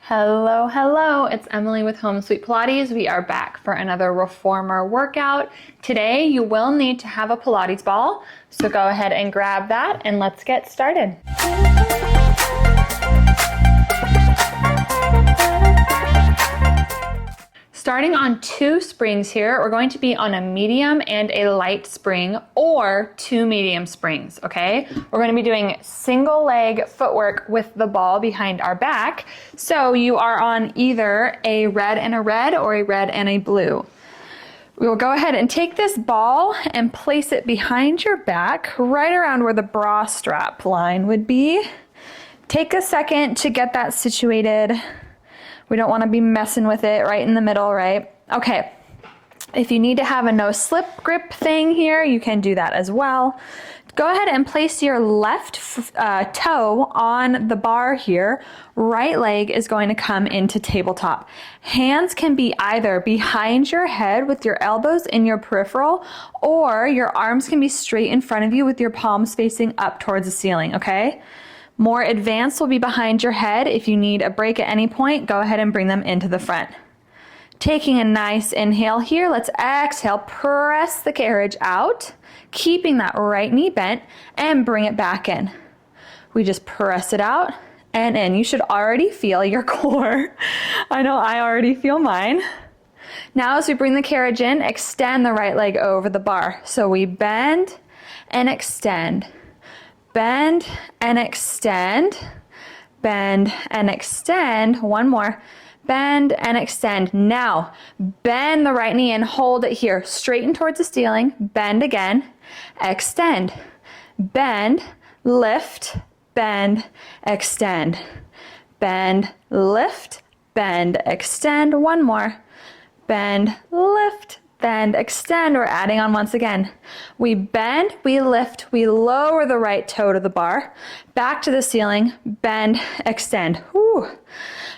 Hello, hello, it's Emily with Home Sweet Pilates. We are back for another Reformer workout. Today you will need to have a Pilates ball, so go ahead and grab that and let's get started. Starting on 2 springs here, we're going to be on a medium and a light spring or 2 medium springs, okay? We're going to be doing single leg footwork with the ball behind our back. So you are on either a red and a red or a red and a blue. We will go ahead and take this ball and place it behind your back, right around where the bra strap line would be. Take a second to get that situated. We don't want to be messing with it right in the middle, right? Okay, if you need to have a no slip grip thing here, you can do that as well. Go ahead and place your left toe on the bar here. Right leg is going to come into tabletop. Hands can be either behind your head with your elbows in your peripheral, or your arms can be straight in front of you with your palms facing up towards the ceiling, okay? More advanced will be behind your head. If you need a break at any point, go ahead and bring them into the front. Taking a nice inhale here, let's exhale, press the carriage out, keeping that right knee bent, and bring it back in. We just press it out and in. You should already feel your core. I know I already feel mine. Now as we bring the carriage in, extend the right leg over the bar. So we bend and extend. Bend and extend, bend and extend. One more, bend and extend. Now, bend the right knee and hold it here, straighten towards the ceiling, bend again, extend, bend, lift, bend, extend, bend, lift, bend, extend. One more, bend, lift, bend, extend. We're adding on once again. We bend, we lift, we lower the right toe to the bar, back to the ceiling, bend, extend. Whew.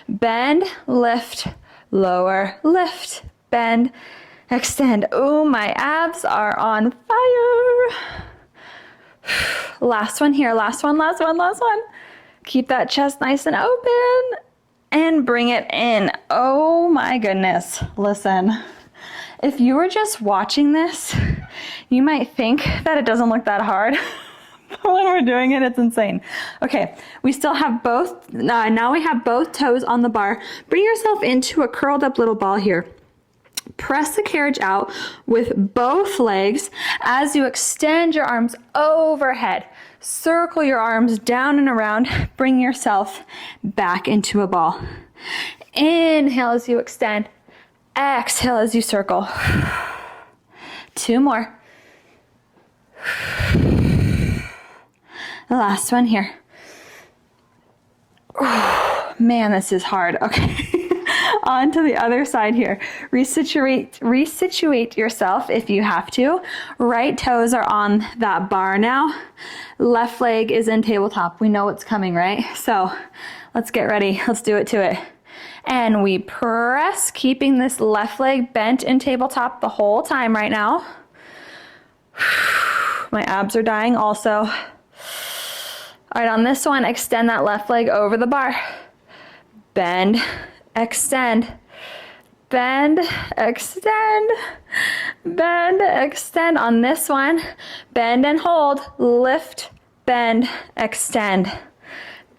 Bend, lift, lower, lift, bend, extend. Oh, my abs are on fire. Last one here, last one. Keep that chest nice and open and bring it in. Oh my goodness. Listen. If you were just watching this, you might think that it doesn't look that hard. But when we're doing it, it's insane. Okay, we still have both, now we have both toes on the bar. Bring yourself into a curled up little ball here. Press the carriage out with both legs as you extend your arms overhead. Circle your arms down and around. Bring yourself back into a ball. Inhale as you extend. Exhale as you circle. 2 more. The last one here. Man, this is hard. Okay. On to the other side here. Resituate yourself if you have to. Right toes are on that bar now. Left leg is in tabletop. We know what's coming, right? So let's get ready. Let's do it to it. And we press, keeping this left leg bent in tabletop the whole time right now. My abs are dying also. All right, on this one, extend that left leg over the bar. Bend, extend, bend, extend, bend, extend. On this one, bend and hold, lift, bend, extend,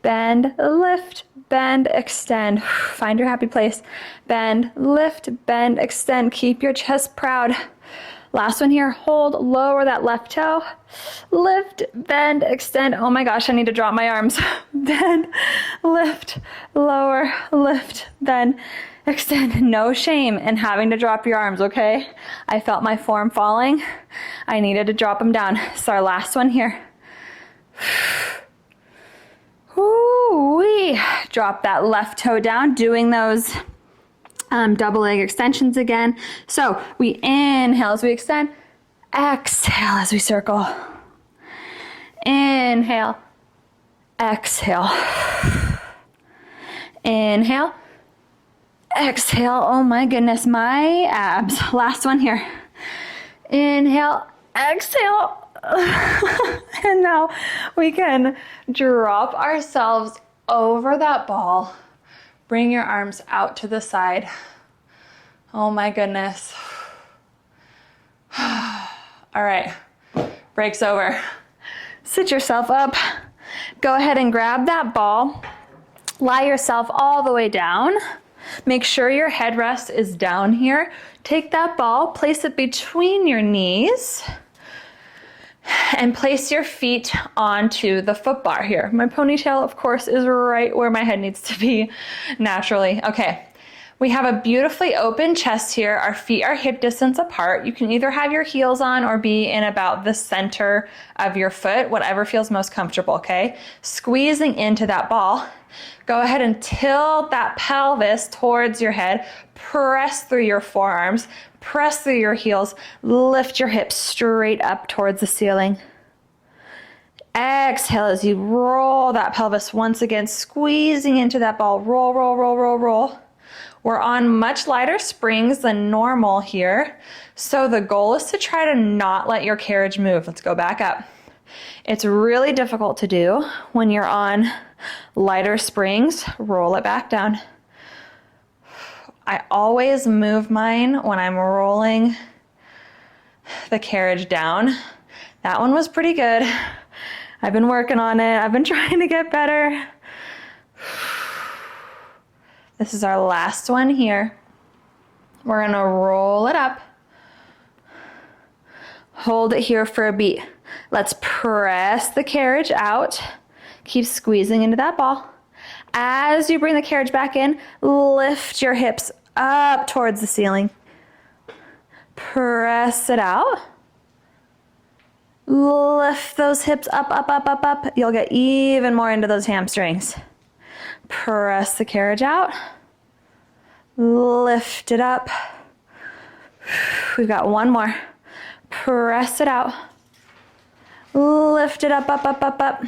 bend, lift, bend, extend. Find your happy place. Bend, lift, bend, extend. Keep your chest proud. Last one here. Hold, lower that left toe. Lift, bend, extend. Oh my gosh, I need to drop my arms. Bend, lift, lower, lift, bend, extend. No shame in having to drop your arms, okay? I felt my form falling. I needed to drop them down. So our last one here. Ooh-wee. Drop that left toe down, doing those double leg extensions again. So we inhale as we extend, exhale as we circle. Inhale, exhale. Inhale, exhale. Oh my goodness, my abs. Last one here. Inhale, exhale. And now we can drop ourselves over that ball, Bring your arms out to the side. Oh my goodness. All right, break's over. Sit yourself up. Go ahead and grab that ball. Lie yourself all the way down. Make sure your headrest is down here. Take that ball, place it between your knees, and place your feet onto the foot bar here. My ponytail, of course, is right where my head needs to be naturally. Okay. We have a beautifully open chest here. Our feet are hip distance apart. You can either have your heels on or be in about the center of your foot, whatever feels most comfortable, okay? Squeezing into that ball. Go ahead and tilt that pelvis towards your head. Press through your forearms. Press through your heels. Lift your hips straight up towards the ceiling. Exhale as you roll that pelvis once again, squeezing into that ball. Roll, roll, roll, roll, roll. We're on much lighter springs than normal here. So the goal is to try to not let your carriage move. Let's go back up. It's really difficult to do when you're on lighter springs. Roll it back down. I always move mine when I'm rolling the carriage down. That one was pretty good. I've been working on it. I've been trying to get better. This is our last one here. We're gonna roll it up. Hold it here for a beat. Let's press the carriage out. Keep squeezing into that ball. As you bring the carriage back in, lift your hips up towards the ceiling. Press it out. Lift those hips up, up, up, up, up. You'll get even more into those hamstrings. Press the carriage out. Lift it up. We've got one more. Press it out. Lift it up, up, up, up, up.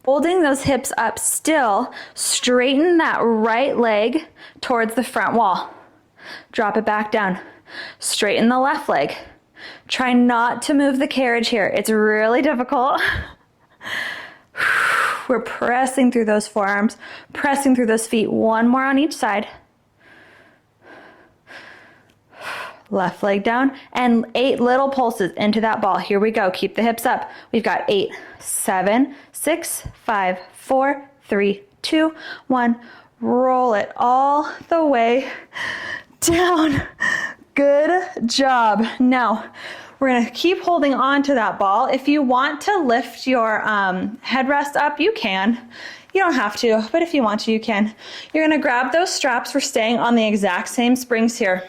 Holding those hips up still, straighten that right leg towards the front wall. Drop it back down. Straighten the left leg. Try not to move the carriage here. It's really difficult. We're pressing through those forearms, pressing through those feet. One more on each side. Left leg down, and 8 little pulses into that ball. Here we go. Keep the hips up. We've got 8, 7, 6, 5, 4, 3, 2, 1. Roll it all the way down. Good job. Now, we're going to keep holding on to that ball. If you want to lift your headrest up, you can. You don't have to, but if you want to, you can. You're going to grab those straps. We're staying on the exact same springs here.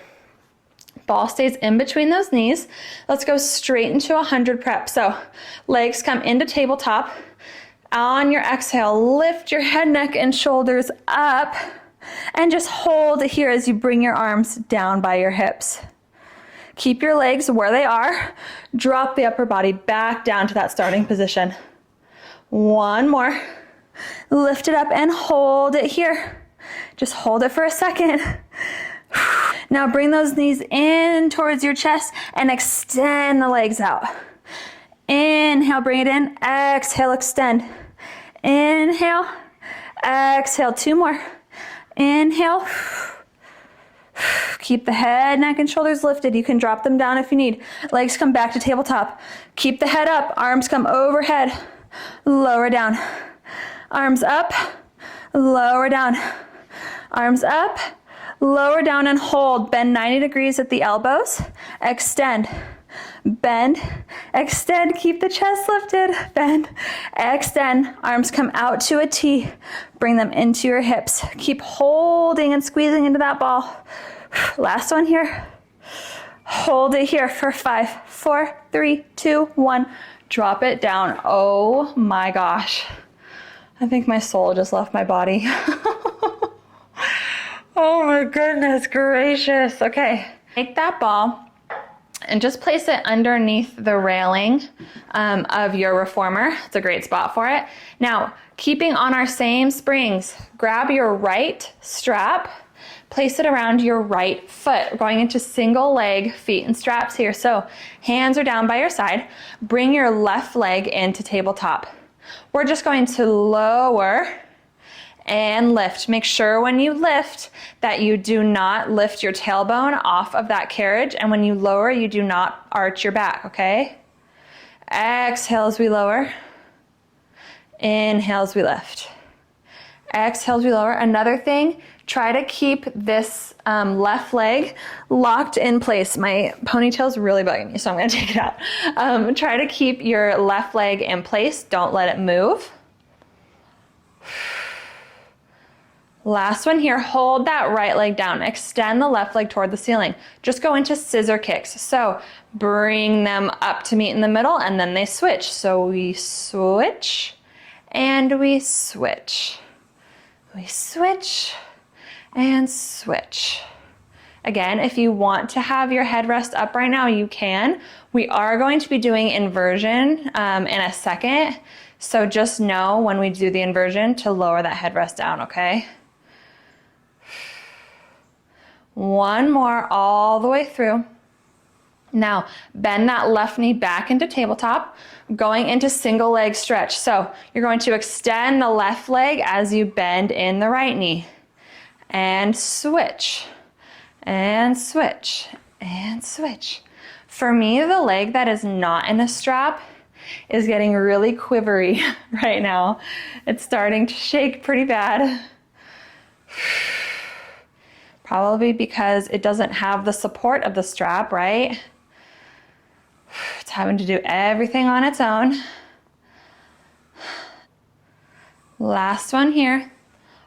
Ball stays in between those knees. Let's go straight into 100 prep. So legs come into tabletop. On your exhale, lift your head, neck, and shoulders up. And just hold it here as you bring your arms down by your hips. Keep your legs where they are. Drop the upper body back down to that starting position. One more. Lift it up and hold it here. Just hold it for a second. Now bring those knees in towards your chest and extend the legs out. Inhale, bring it in. Exhale, extend. Inhale. Exhale, 2 more. Inhale. Keep the head, neck, and shoulders lifted. You can drop them down if you need. Legs come back to tabletop. Keep the head up. Arms come overhead. Lower down. Arms up. Lower down. Arms up. Lower down and hold. Bend 90 degrees at the elbows. Extend. Bend. Extend. Keep the chest lifted. Bend. Extend. Arms come out to a T. Bring them into your hips. Keep holding and squeezing into that ball. Last one here. Hold it here for 5, 4, 3, 2, 1. Drop it down. Oh my gosh. I think my soul just left my body. Oh my goodness gracious. Okay, take that ball and just place it underneath the railing of your Reformer. It's a great spot for it. Now, keeping on our same springs, grab your right strap, place it around your right foot. We're going into single leg feet and straps here. So hands are down by your side. Bring your left leg into tabletop. We're just going to lower and lift. Make sure when you lift that you do not lift your tailbone off of that carriage, and when you lower, you do not arch your back, okay? Exhale as we lower. Inhale as we lift. Exhale as we lower. Another thing, try to keep this left leg locked in place. My ponytail's really bugging me, so I'm gonna take it out. Try to keep your left leg in place. Don't let it move. Last one here, hold that right leg down. Extend the left leg toward the ceiling. Just go into scissor kicks. So bring them up to meet in the middle, and then they switch. So we switch and we switch. We switch and switch. Again, if you want to have your headrest up right now, you can. We are going to be doing inversion in a second. So just know when we do the inversion to lower that headrest down, okay? One more all the way through. Now, bend that left knee back into tabletop, going into single leg stretch. So you're going to extend the left leg as you bend in the right knee. And switch, and switch, and switch. For me, the leg that is not in a strap is getting really quivery right now. It's starting to shake pretty bad. Probably because it doesn't have the support of the strap, right? It's having to do everything on its own. Last one here.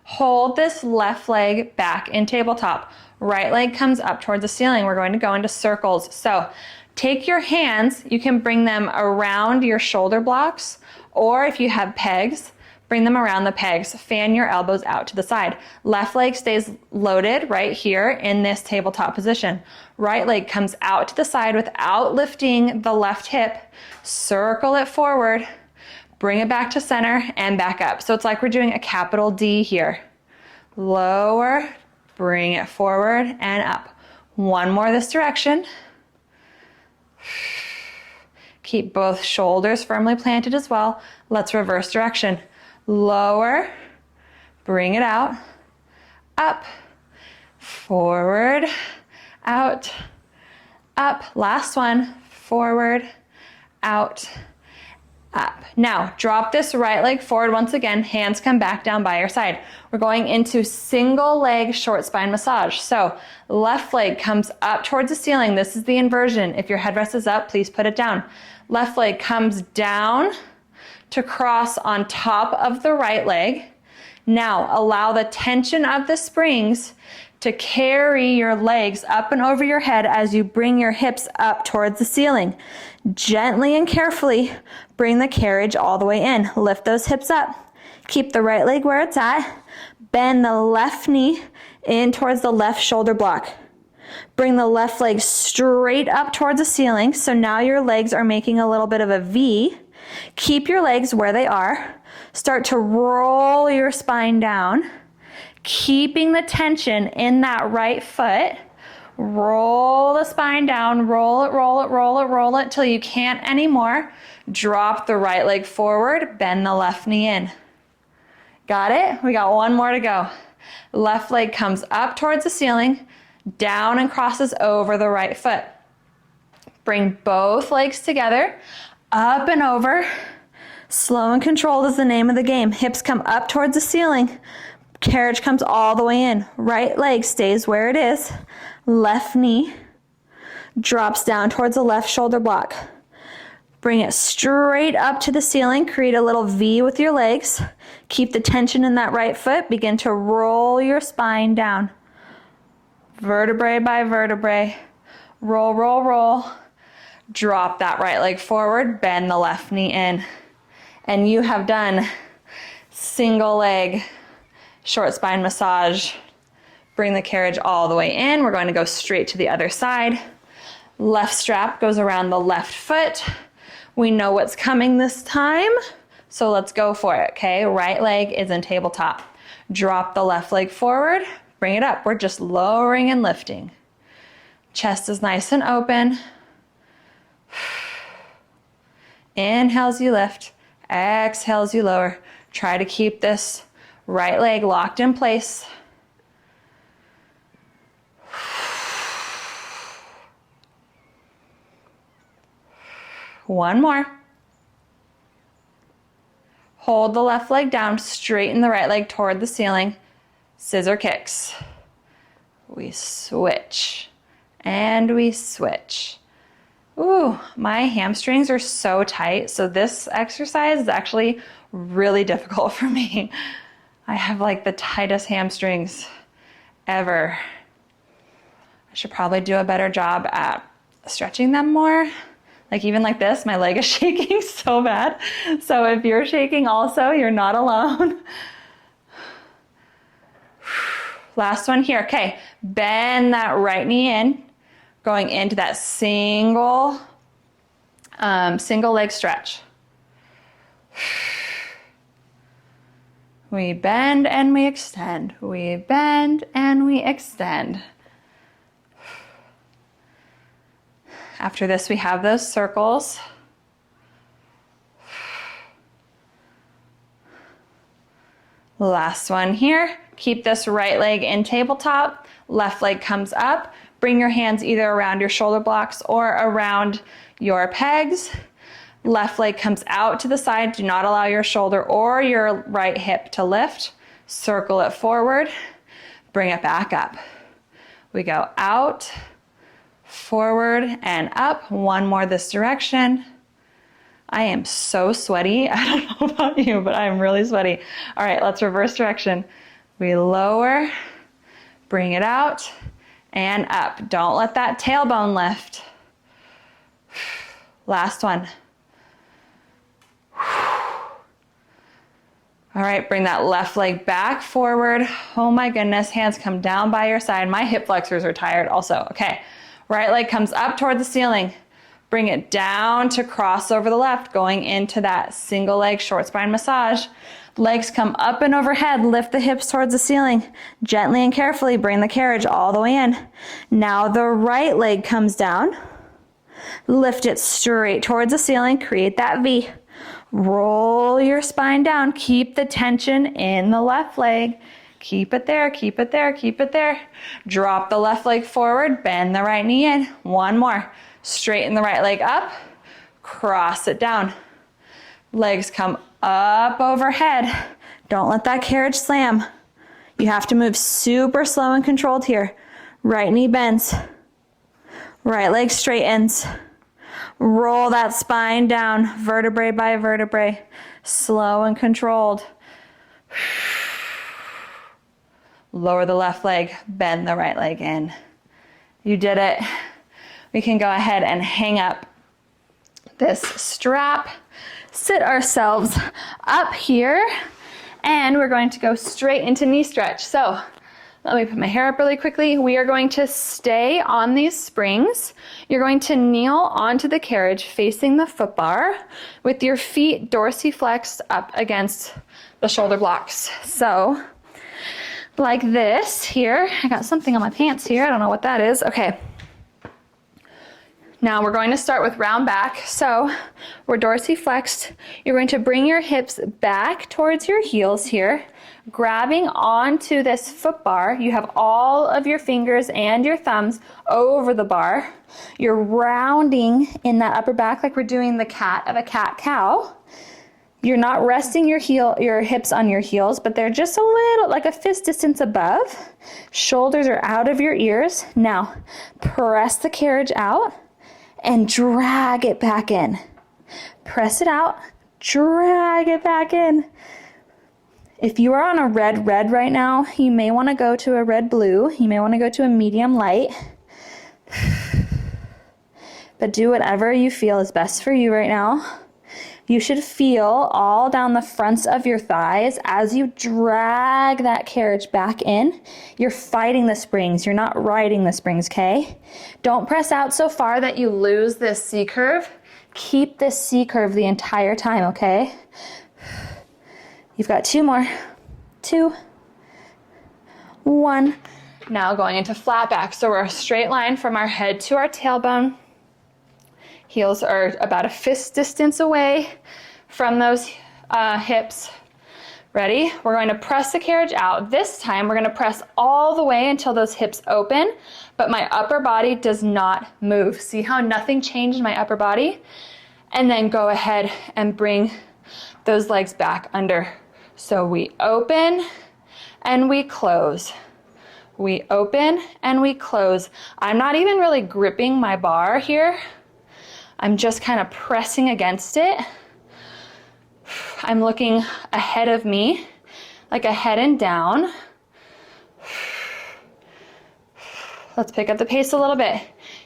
Hold this left leg back in tabletop. Right leg comes up towards the ceiling. We're going to go into circles. So take your hands, you can bring them around your shoulder blocks, or if you have pegs, bring them around the pegs. Fan your elbows out to the side. Left leg stays loaded right here in this tabletop position. Right leg comes out to the side without lifting the left hip. Circle it forward. Bring it back to center and back up. So it's like we're doing a capital D here. Lower, bring it forward and up. One more this direction. Keep both shoulders firmly planted as well. Let's reverse direction. Lower, bring it out, up, forward, out, up. Last one, forward, out, up. Now drop this right leg forward once again, hands come back down by your side. We're going into single leg short spine massage. So left leg comes up towards the ceiling. This is the inversion. If your headrest is up, please put it down. Left leg comes down to cross on top of the right leg. Now allow the tension of the springs to carry your legs up and over your head as you bring your hips up towards the ceiling. Gently and carefully bring the carriage all the way in. Lift those hips up. Keep the right leg where it's at. Bend the left knee in towards the left shoulder block. Bring the left leg straight up towards the ceiling. So now your legs are making a little bit of a V. Keep your legs where they are. Start to roll your spine down, keeping the tension in that right foot. Roll the spine down, roll it, roll it, roll it, roll it till you can't anymore. Drop the right leg forward, bend the left knee in. Got it? We got one more to go. Left leg comes up towards the ceiling, down and crosses over the right foot. Bring both legs together, up and over. Slow and controlled is the name of the game. Hips come up towards the ceiling. Carriage comes all the way in. Right leg stays where it is. Left knee drops down towards the left shoulder block. Bring it straight up to the ceiling. Create a little V with your legs. Keep the tension in that right foot. Begin to roll your spine down. Vertebrae by vertebrae. Roll, roll, roll. Drop that right leg forward. Bend the left knee in. And you have done single leg short spine massage. Bring the carriage all the way in. We're going to go straight to the other side. Left strap goes around the left foot. We know what's coming this time, so let's go for it, okay? Right leg is in tabletop. Drop the left leg forward, bring it up. We're just lowering and lifting. Chest is nice and open. Inhale as you lift, exhale as you lower. Try to keep this Right leg locked in place. One more. Hold the left leg down, straighten the right leg toward the ceiling. Scissor kicks. We switch and we switch. Ooh, my hamstrings are so tight. So this exercise is actually really difficult for me. I have like the tightest hamstrings ever. I should probably do a better job at stretching them more. Like even like this, my leg is shaking so bad. So if you're shaking also, you're not alone. Last one here. Okay, bend that right knee in, going into that single leg stretch. We bend and we extend. We bend and we extend. After this, we have those circles. Last one here. Keep this right leg in tabletop. Left leg comes up. Bring your hands either around your shoulder blocks or around your pegs. Left leg comes out to the side. Do not allow your shoulder or your right hip to lift. Circle it forward. Bring it back up. We go out, forward, and up. One more this direction. I am so sweaty. I don't know about you, but I'm really sweaty. All right, let's reverse direction. We lower, bring it out, and up. Don't let that tailbone lift. Last one. All right, bring that left leg back forward. Oh my goodness, hands come down by your side. My hip flexors are tired also. Okay, right leg comes up toward the ceiling. Bring it down to cross over the left, going into that single leg short spine massage. Legs come up and overhead, lift the hips towards the ceiling. Gently and carefully bring the carriage all the way in. Now the right leg comes down. Lift it straight towards the ceiling, create that V. Roll your spine down, keep the tension in the left leg. Keep it there, keep it there, keep it there. Drop the left leg forward, bend the right knee in. One more. Straighten the right leg up, cross it down. Legs come up overhead. Don't let that carriage slam. You have to move super slow and controlled here. Right knee bends. Right leg straightens. Roll that spine down, vertebrae by vertebrae. Slow and controlled. Lower the left leg, bend the right leg in. You did it. We can go ahead and hang up this strap, sit ourselves up here, and we're going to go straight into knee stretch. So let me put my hair up really quickly. We are going to stay on these springs. You're going to kneel onto the carriage facing the foot bar with your feet dorsiflexed up against the shoulder blocks. So like this here. I got something on my pants here. I don't know what that is. Okay. Now we're going to start with round back. So we're dorsiflexed. You're going to bring your hips back towards your heels here, grabbing onto this foot bar. You have all of your fingers and your thumbs over the bar. You're rounding in that upper back like we're doing the cat of a cat-cow. You're not resting your hips on your heels, but they're just a little, like a fist distance above. Shoulders are out of your ears. Now press the carriage out and drag it back in. Press it out, drag it back in. If you are on a red right now, you may want to go to a red blue. You may want to go to a medium light. But do whatever you feel is best for you right now. You should feel all down the fronts of your thighs as you drag that carriage back in. You're fighting the springs. You're not riding the springs, okay? Don't press out so far that you lose this C curve. Keep this C curve the entire time, okay? You've got two more. 2, 1. Now going into flat back. So we're a straight line from our head to our tailbone. Heels are about a fist distance away from those hips. Ready? We're going to press the carriage out. This time we're going to press all the way until those hips open, but my upper body does not move. See how nothing changed in my upper body? And then go ahead and bring those legs back under. So we open and we close. We open and we close. I'm not even really gripping my bar here. I'm just kind of pressing against it. I'm looking ahead of me, like ahead and down. Let's pick up the pace a little bit.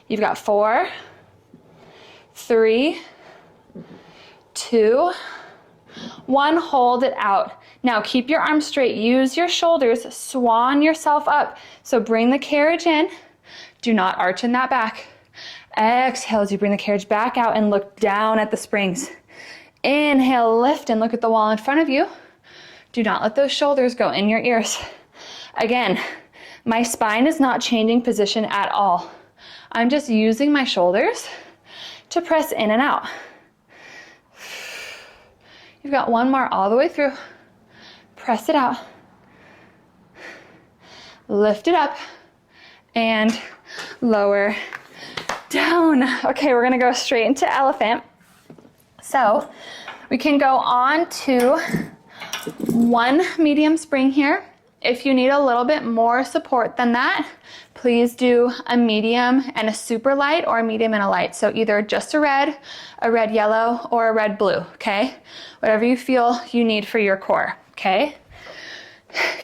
You've got 4, 3, 2, 1. Hold it out. Now keep your arms straight. Use your shoulders. Swan yourself up. So bring the carriage in. Do not arch in that back. Exhale as you bring the carriage back out and look down at the springs. Inhale, lift and look at the wall in front of you. Do not let those shoulders go in your ears. Again, my spine is not changing position at all. I'm just using my shoulders to press in and out. You've got 1 more all the way through. Press it out. Lift it up and lower down. Okay, we're gonna go straight into elephant. So we can go on to 1 medium spring here. If you need a little bit more support than that, please do a medium and a super light, or a medium and a light. So either just a red yellow, or a red blue, okay? Whatever you feel you need for your core, okay?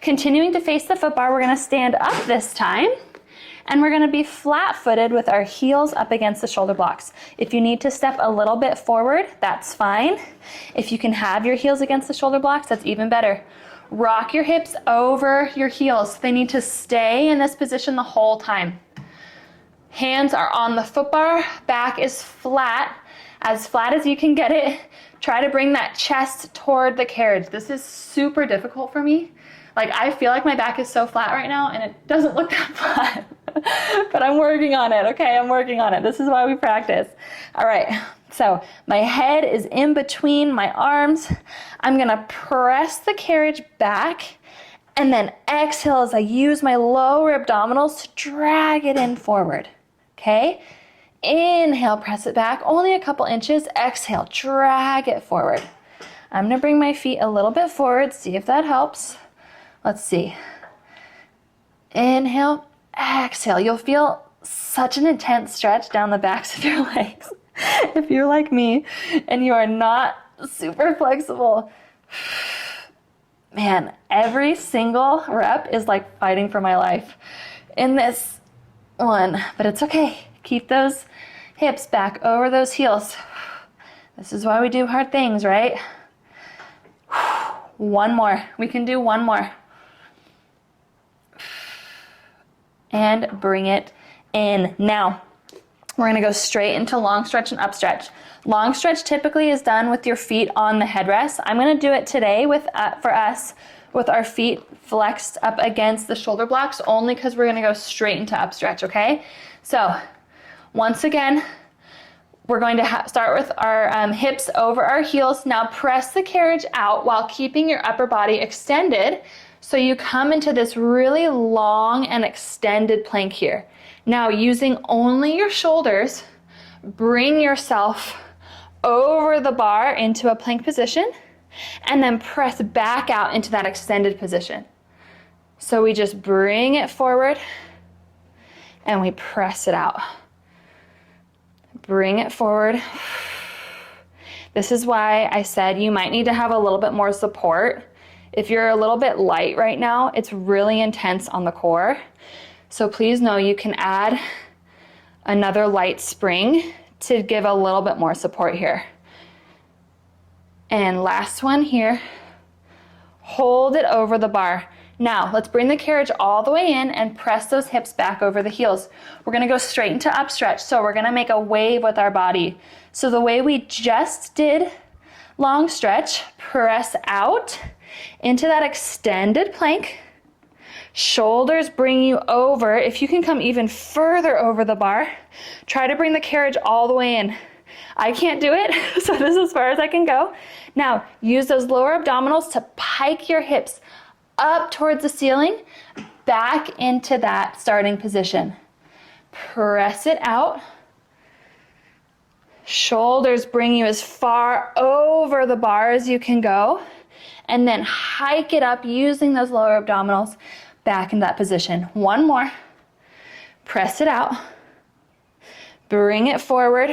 Continuing to face the foot bar, we're gonna stand up this time. And we're gonna be flat-footed with our heels up against the shoulder blocks. If you need to step a little bit forward, that's fine. If you can have your heels against the shoulder blocks, that's even better. Rock your hips over your heels. They need to stay in this position the whole time. Hands are on the foot bar, back is flat as you can get it. Try to bring that chest toward the carriage. This is super difficult for me. Like, I feel like my back is so flat right now and it doesn't look that flat. But I'm working on it, okay? I'm working on it. This is why we practice. All right, so my head is in between my arms. I'm gonna press the carriage back and then exhale as I use my lower abdominals to drag it in forward, okay? Inhale, press it back, only a couple inches. Exhale, drag it forward. I'm gonna bring my feet a little bit forward, see if that helps. Let's see. Inhale, exhale. You'll feel such an intense stretch down the backs of your legs if you're like me and you are not super flexible. Man, every single rep is like fighting for my life in this one, but it's okay. Keep those hips back over those heels. This is why we do hard things, right? 1 more. We can do 1 more. And bring it in. Now, we're gonna go straight into long stretch and upstretch. Long stretch typically is done with your feet on the headrest. I'm gonna do it today for us with our feet flexed up against the shoulder blocks, only because we're gonna go straight into upstretch, okay? So, once again, we're going to start with our hips over our heels. Now press the carriage out while keeping your upper body extended. So you come into this really long and extended plank here. Now using only your shoulders, bring yourself over the bar into a plank position and then press back out into that extended position. So we just bring it forward and we press it out. Bring it forward. This is why I said you might need to have a little bit more support. If you're a little bit light right now, it's really intense on the core. So please know you can add another light spring to give a little bit more support here. And last one here. Hold it over the bar. Now, let's bring the carriage all the way in and press those hips back over the heels. We're gonna go straight into upstretch, so we're gonna make a wave with our body. So the way we just did long stretch, press out into that extended plank. Shoulders bring you over. If you can come even further over the bar, try to bring the carriage all the way in. I can't do it, so this is as far as I can go. Now, use those lower abdominals to pike your hips up towards the ceiling, back into that starting position. Press it out. Shoulders bring you as far over the bar as you can go, and then hike it up using those lower abdominals back in that position. One more. Press it out. Bring it forward.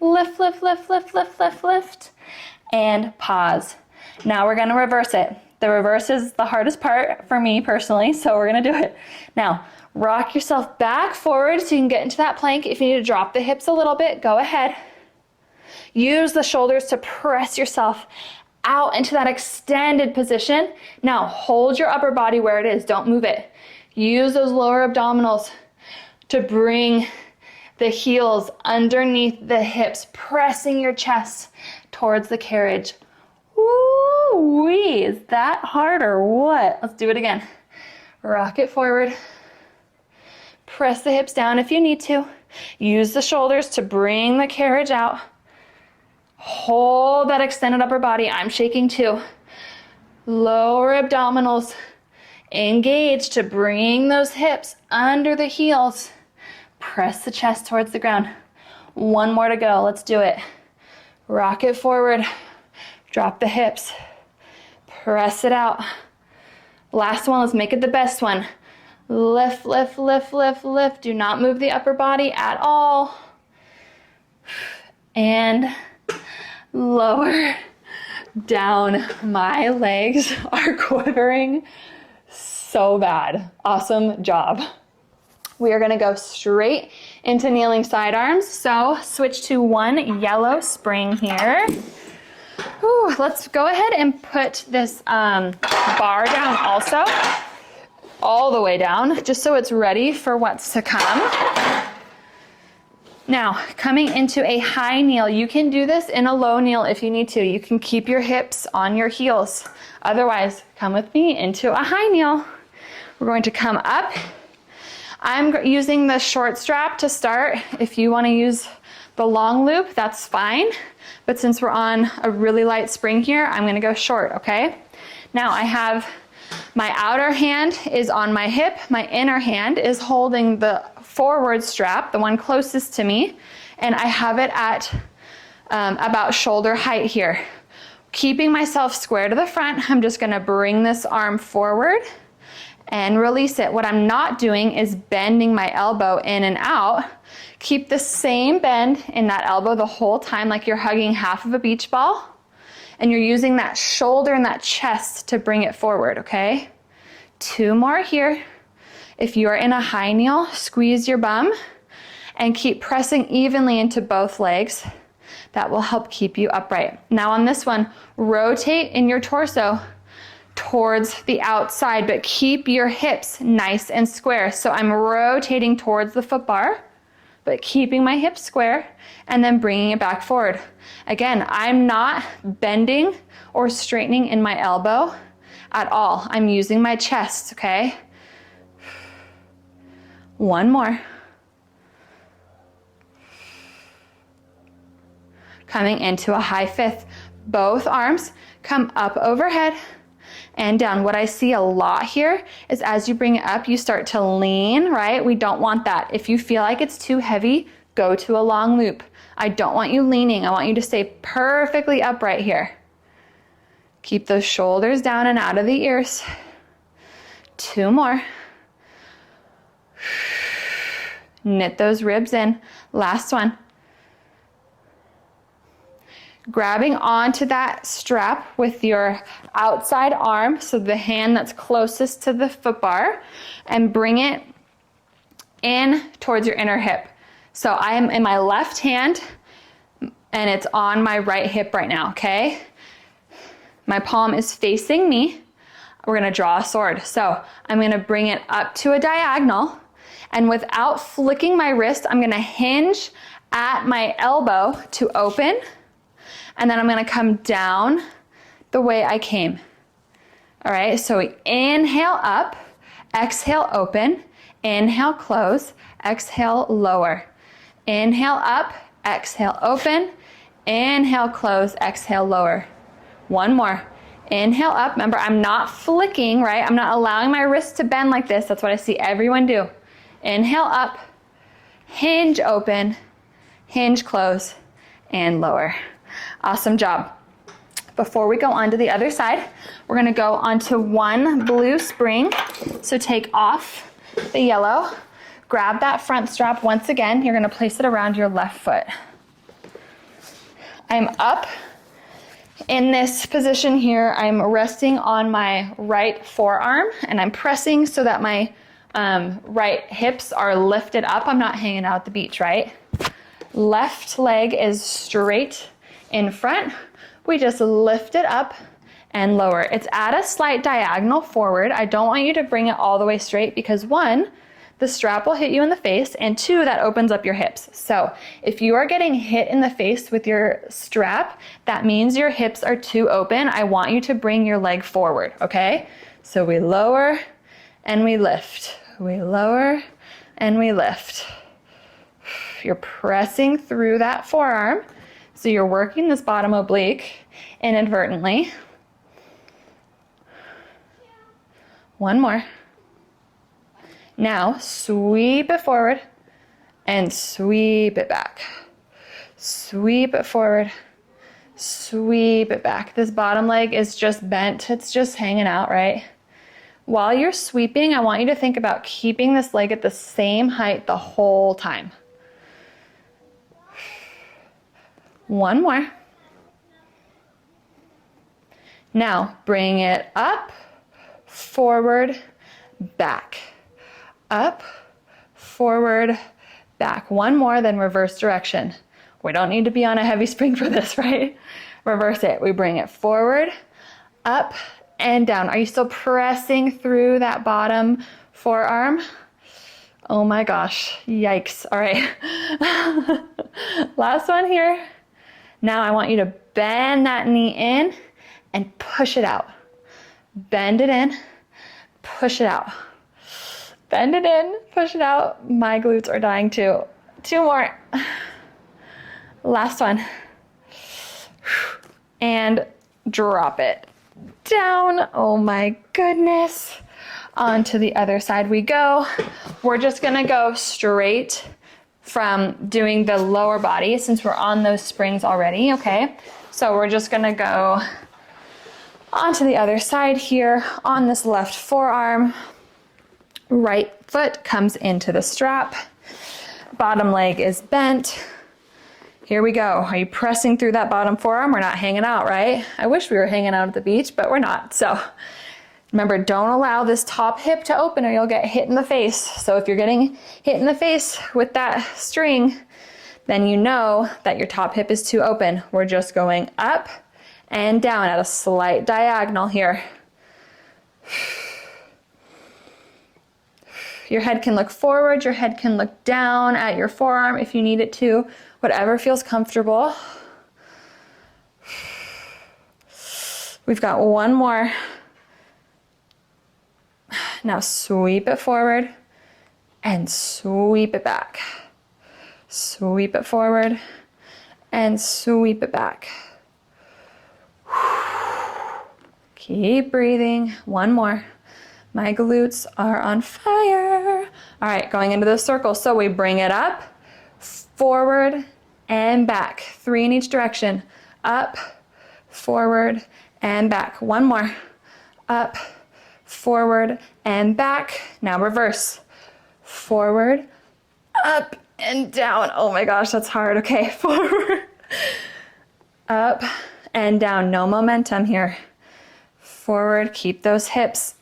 Lift, lift, lift, lift, lift, lift, lift, and pause. Now we're gonna reverse it. The reverse is the hardest part for me personally, so we're gonna do it. Now, rock yourself back forward so you can get into that plank. If you need to drop the hips a little bit, go ahead. Use the shoulders to press yourself out into that extended position. Now, hold your upper body where it is. Don't move it. Use those lower abdominals to bring the heels underneath the hips, pressing your chest towards the carriage. Woo-wee, is that hard or what? Let's do it again. Rock it forward. Press the hips down if you need to. Use the shoulders to bring the carriage out. Hold that extended upper body. I'm shaking too. Lower abdominals. Engage to bring those hips under the heels. Press the chest towards the ground. One more to go. Let's do it. Rock it forward. Drop the hips. Press it out. Last one. Let's make it the best one. Lift, lift, lift, lift, lift. Do not move the upper body at all. And lower down. My legs are quivering so bad. Awesome job. We are gonna go straight into kneeling side arms. So switch to one yellow spring here. Whew, let's go ahead and put this bar down also, all the way down, just so it's ready for what's to come. Now, coming into a high kneel, you can do this in a low kneel if you need to. You can keep your hips on your heels. Otherwise, come with me into a high kneel. We're going to come up. I'm using the short strap to start. If you want to use the long loop, that's fine. But since we're on a really light spring here, I'm going to go short, okay? Now I have my outer hand is on my hip. My inner hand is holding the forward strap, the one closest to me. And I have it at about shoulder height here. Keeping myself square to the front, I'm just going to bring this arm forward and release it. What I'm not doing is bending my elbow in and out. Keep the same bend in that elbow the whole time, like you're hugging half of a beach ball. And you're using that shoulder and that chest to bring it forward, okay? 2 more here. If you are in a high kneel, squeeze your bum and keep pressing evenly into both legs. That will help keep you upright. Now on this one, rotate in your torso towards the outside, but keep your hips nice and square. So I'm rotating towards the foot bar, but keeping my hips square and then bringing it back forward. Again, I'm not bending or straightening in my elbow at all. I'm using my chest, okay? 1 more. Coming into a high fifth. Both arms come up overhead and down. What I see a lot here is as you bring it up, you start to lean, right? We don't want that. If you feel like it's too heavy, go to a long loop. I don't want you leaning. I want you to stay perfectly upright here. Keep those shoulders down and out of the ears. 2 more. Knit those ribs in. Last one. Grabbing onto that strap with your outside arm, so the hand that's closest to the foot bar, and bring it in towards your inner hip. So I am in my left hand and it's on my right hip right now, okay? My palm is facing me. We're gonna draw a sword. So I'm gonna bring it up to a diagonal, and without flicking my wrist, I'm gonna hinge at my elbow to open. And then I'm gonna come down the way I came. All right, so we inhale up, exhale open, inhale close, exhale lower. Inhale up, exhale open, inhale close, exhale lower. One more. Inhale up. Remember, I'm not flicking, right? I'm not allowing my wrists to bend like this. That's what I see everyone do. Inhale up, hinge open, hinge close, and lower. Awesome job. Before we go on to the other side, we're gonna go onto one blue spring. So take off the yellow, grab that front strap once again. You're gonna place it around your left foot. I'm up. In this position here, I'm resting on my right forearm and I'm pressing so that my right hips are lifted up. I'm not hanging out at the beach, right? Left leg is straight in front. We just lift it up and lower. It's at a slight diagonal forward. I don't want you to bring it all the way straight because one, the strap will hit you in the face, and two, that opens up your hips. So if you are getting hit in the face with your strap, that means your hips are too open. I want you to bring your leg forward, okay? So we lower and we lift. We lower and we lift. You're pressing through that forearm. So you're working this bottom oblique inadvertently. One more. Now, sweep it forward and sweep it back. Sweep it forward, sweep it back. This bottom leg is just bent. It's just hanging out, right? While you're sweeping, I want you to think about keeping this leg at the same height the whole time. One more. Now, bring it up, forward, back. Up, forward, back. One more, then reverse direction. We don't need to be on a heavy spring for this, right? Reverse it. We bring it forward, up, and down. Are you still pressing through that bottom forearm? Oh my gosh, yikes. All right. Last one here. Now I want you to bend that knee in and push it out. Bend it in, push it out. Bend it in, push it out. My glutes are dying too. Two more. Last one. And drop it down. Oh my goodness. Onto the other side we go. We're just gonna go straight from doing the lower body since we're on those springs already, okay? So we're just gonna go onto the other side here on this left forearm. Right foot comes into the strap. Bottom leg is bent. Here we go. Are you pressing through that bottom forearm? We're not hanging out, right? I wish we were hanging out at the beach, but we're not. So remember, don't allow this top hip to open or you'll get hit in the face. So if you're getting hit in the face with that string, then you know that your top hip is too open. We're just going up and down at a slight diagonal here. Your head can look forward, your head can look down at your forearm if you need it to, whatever feels comfortable. We've got one more. Now sweep it forward and sweep it back. Sweep it forward and sweep it back. Keep breathing. One more. My glutes are on fire. All right, going into the circle. So we bring it up, forward, and back. 3 in each direction. Up, forward, and back. One more. Up, forward, and back. Now reverse. Forward, up, and down. Oh my gosh, that's hard. Okay, forward, up, and down. No momentum here. Forward, keep those hips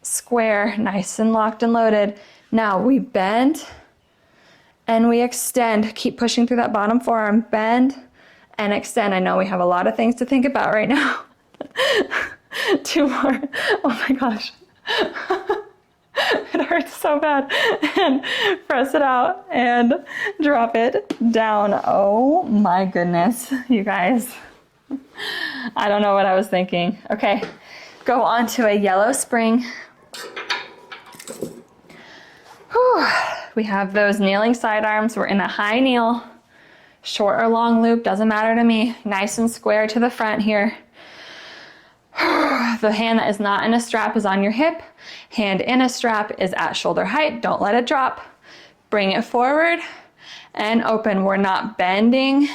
square, nice and locked and loaded. Now we bend and we extend. Keep pushing through that bottom forearm. Bend and extend. I know we have a lot of things to think about right now. 2 more. Oh my gosh. It hurts so bad. And press it out and drop it down. Oh my goodness, you guys. I don't know what I was thinking. Okay, go on to a yellow spring. Whew. We have those kneeling side arms. We're in a high kneel, short or long loop, doesn't matter to me. Nice and square to the front here. The hand that is not in a strap is on your hip. Hand in a strap is at shoulder height. Don't let it drop. Bring it forward and open. We're not bending.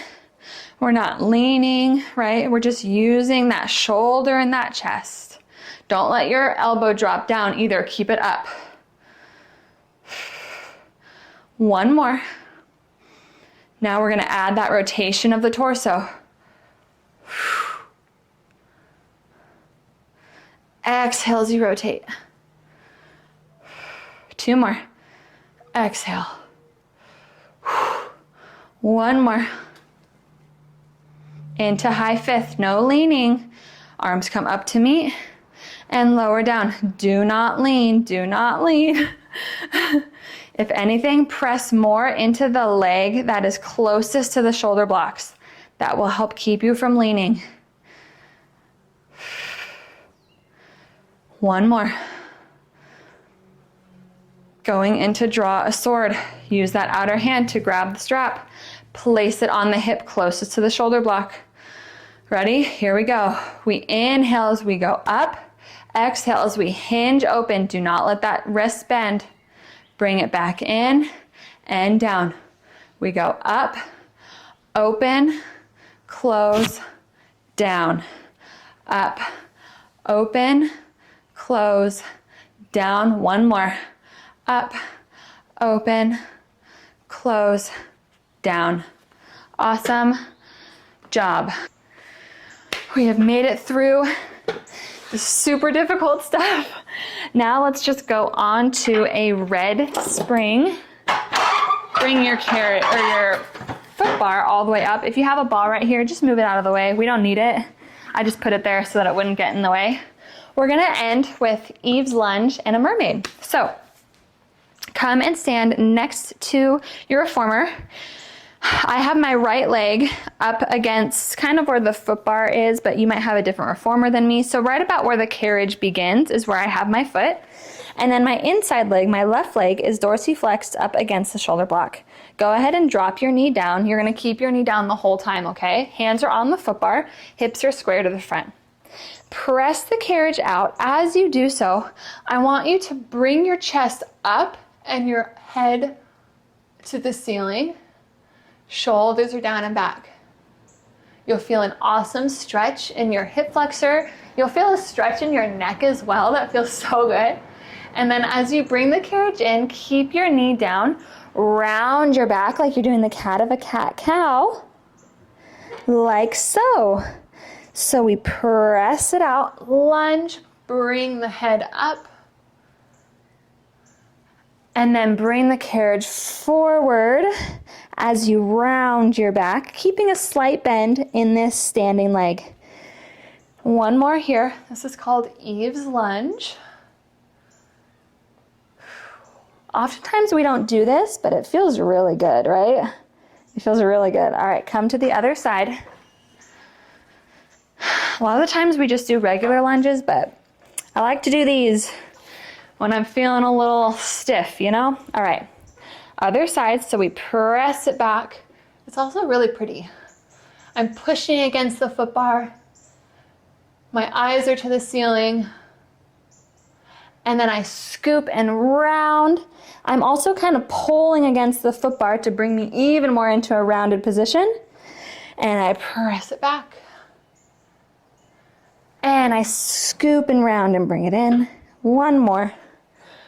We're not leaning, right? We're just using that shoulder and that chest. Don't let your elbow drop down either. Keep it up. One more. Now we're going to add that rotation of the torso. Exhale as you rotate. Two more. Exhale. One more. Into high fifth, no leaning. Arms come up to meet and lower down. Do not lean, do not lean. If anything, press more into the leg that is closest to the shoulder blocks. That will help keep you from leaning. One more. Going into draw a sword. Use that outer hand to grab the strap. Place it on the hip closest to the shoulder block. Ready? Here we go. We inhale as we go up. Exhale as we hinge open. Do not let that wrist bend. Bring it back in and down. We go up, open, close, down. Up, open, close, down. One more. Up, open, close, down. Awesome job. We have made it through the super difficult stuff. Now let's just go on to a red spring. Bring your carrot or your foot bar all the way up. If you have a ball right here, just move it out of the way. We don't need it. I just put it there so that it wouldn't get in the way. We're gonna end with Eve's lunge and a mermaid. So come and stand next to your reformer. I have my right leg up against kind of where the foot bar is, but you might have a different reformer than me. So right about where the carriage begins is where I have my foot. And then my inside leg, my left leg, is dorsiflexed up against the shoulder block. Go ahead and drop your knee down. You're gonna keep your knee down the whole time, okay? Hands are on the foot bar, hips are square to the front. Press the carriage out. As you do so, I want you to bring your chest up and your head to the ceiling. Shoulders are down and back. You'll feel an awesome stretch in your hip flexor. You'll feel a stretch in your neck as well. That feels so good. And then as you bring the carriage in, keep your knee down. Round your back like you're doing the cat of a cat-cow. Like so. So we press it out, lunge, bring the head up. And then bring the carriage forward as you round your back, keeping a slight bend in this standing leg. One more here. This is called Eve's lunge. Oftentimes we don't do this, but it feels really good, right? It feels really good. All right, come to the other side. A lot of the times we just do regular lunges, but I like to do these when I'm feeling a little stiff, you know? All right, other side, so we press it back. It's also really pretty. I'm pushing against the foot bar. My eyes are to the ceiling. And then I scoop and round. I'm also kind of pulling against the foot bar to bring me even more into a rounded position. And I press it back. And I scoop and round and bring it in. One more.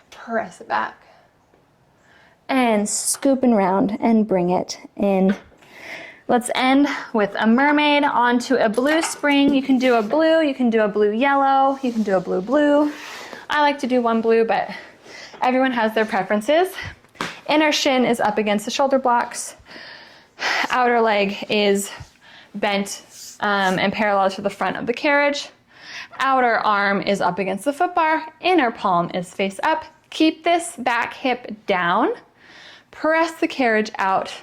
Press it back. And scoop and round and bring it in. Let's end with a mermaid onto a blue spring. You can do a blue, you can do a blue yellow, you can do a blue blue. I like to do one blue, but everyone has their preferences. Inner shin is up against the shoulder blocks. Outer leg is bent and parallel to the front of the carriage. Outer arm is up against the foot bar. Inner palm is face up. Keep this back hip down. Press the carriage out.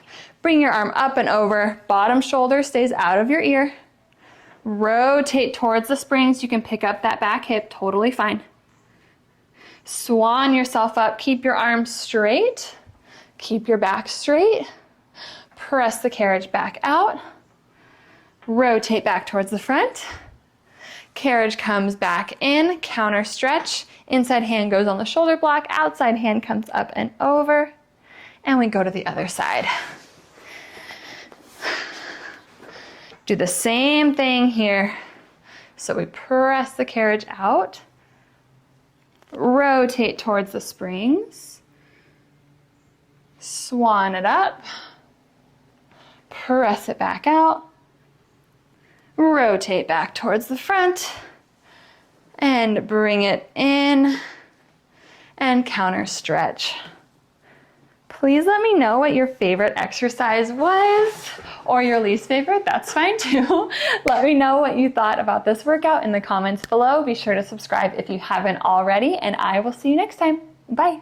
Bring your arm up and over. Bottom shoulder stays out of your ear. Rotate towards the springs. You can pick up that back hip, totally fine. Swan yourself up. Keep your arms straight. Keep your back straight. Press the carriage back out. Rotate back towards the front. Carriage comes back in, counter stretch. Inside hand goes on the shoulder block, outside hand comes up and over. And we go to the other side. Do the same thing here. So we press the carriage out, rotate towards the springs, swan it up, press it back out, rotate back towards the front, and bring it in, and counter stretch. Please let me know what your favorite exercise was, or your least favorite, that's fine too. Let me know what you thought about this workout in the comments below. Be sure to subscribe if you haven't already, and I will see you next time. Bye.